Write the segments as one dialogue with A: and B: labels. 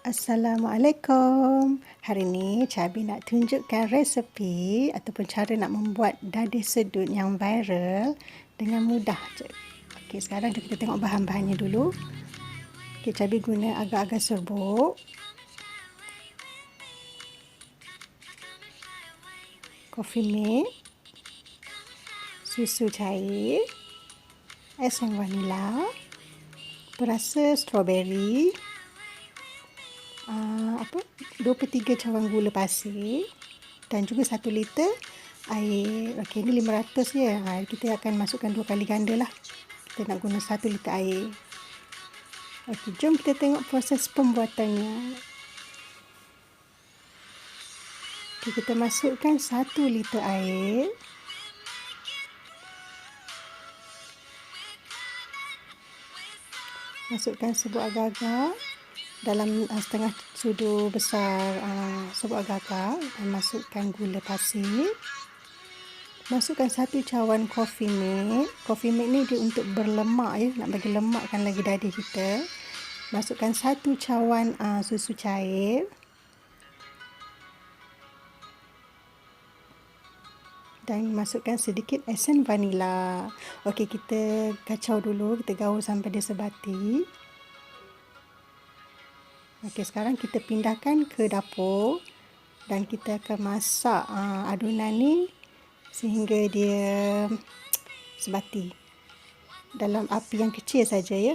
A: Assalamualaikum. Hari ni Cabi nak tunjukkan resepi ataupun cara nak membuat dadih sedut yang viral dengan mudah je. Okey, sekarang kita tengok bahan-bahannya dulu. Okey, Cabi guna agar-agar serbuk, coffee mix, susu cair, ais yang vanila, perasa strawberry, 2/3 cawan gula pasir dan juga 1 liter air. Okey, ni 500 je. Kita akan masukkan 2 kali ganda lah. Kita nak guna 1 liter air. Okey, jom kita tengok proses pembuatannya. Okey, kita masukkan 1 liter air. Masukkan serbuk agar-agar dalam setengah sudu besar serbuk agar-agar, dan masukkan gula pasir. Masukkan 1 cawan coffee mix. Coffee mix ni dia untuk berlemak ya, nak bagi lemakkan lagi dadih kita. Masukkan 1 cawan susu cair. Dan masukkan sedikit esen vanila. Okey, kita kacau dulu, kita gaul sampai dia sebati. Okey, sekarang kita pindahkan ke dapur dan kita akan masak adunan ni sehingga dia sebati dalam api yang kecil saja ya.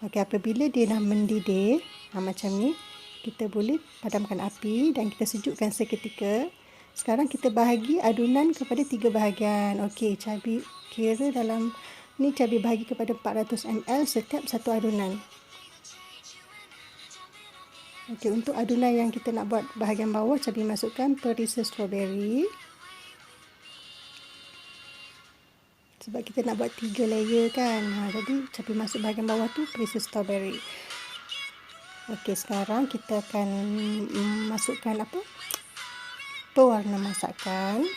A: Okey, apabila dia dah mendidih macam ni, kita boleh padamkan api dan kita sejukkan seketika. Sekarang kita bahagi adunan kepada 3 bahagian. Okey, Cabi kira dalam ni Cabi bahagi kepada 400 ml setiap satu adunan. Okey, untuk adunan yang kita nak buat bahagian bawah, Cabi masukkan perisa strawberry. Sebab kita nak buat 3 layer kan. Jadi Cabi masuk bahagian bawah tu perisa strawberry. Okey, sekarang kita akan masukkan pewarna masakan.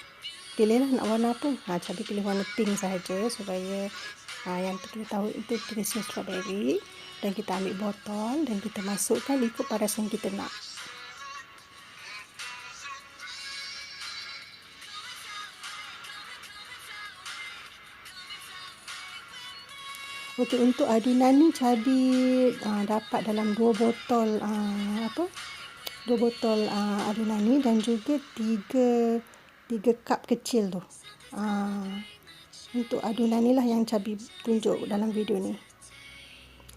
A: Pilihlah nak warna apa. Cabi pilih warna pink sahaja supaya yang kita tahu itu perisa strawberry. Dan kita ambil botol dan kita masukkan ikut padasan kita nak. Okey, untuk adunan ni Cabi dapat dalam 2 botol 2 botol adunan ni dan juga 3 cup kecil tu. Untuk adunan ni lah yang Cabi tunjuk dalam video ni.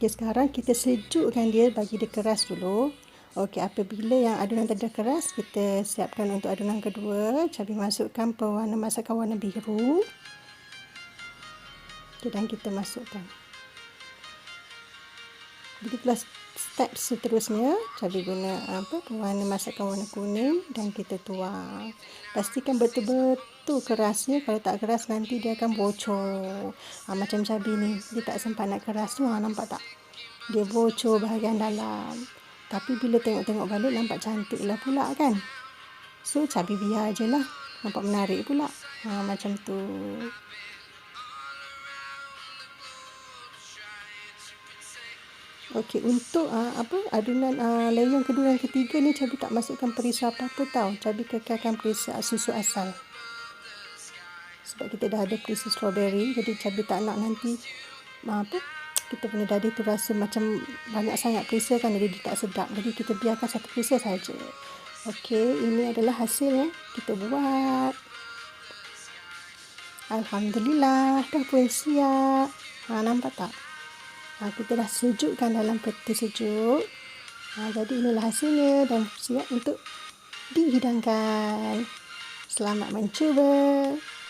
A: Okey, sekarang kita sejukkan dia, bagi dia keras dulu. Okey, apabila yang adunan tadi dah keras, kita siapkan untuk adunan kedua. Cabi masukkan pewarna masakan warna biru. Okey, dan kita masukkan. Begitulah step seterusnya. Cabi guna pewarna masakan warna kuning dan kita tuang. Pastikan betul-betul kerasnya. Kalau tak keras nanti dia akan bocor. Macam Cabi ni, dia tak sempat nak keras tu. Nampak tak? Dia bocor bahagian dalam. Tapi bila tengok-tengok balik, nampak cantik lah pula kan. So Cabi biar je lah. Nampak menarik pula. Macam tu. Okey, untuk adunan layer yang kedua dan ketiga ni Cabi tak masukkan perisa apa-apa tau. Cabi kekalkan perisa susu asal. Sebab kita dah ada perisa strawberry, jadi Cabi tak nak nanti kita punya dadih tu rasa macam banyak sangat perisa kan, jadi dia tak sedap. Jadi kita biarkan 1 perisa saja. Okey, ini adalah hasil yang kita buat. Alhamdulillah, dah pun siap. Nampak tak? Kita dah sejukkan dalam peti sejuk. Jadi inilah hasilnya dan siap untuk dihidangkan. Selamat mencuba.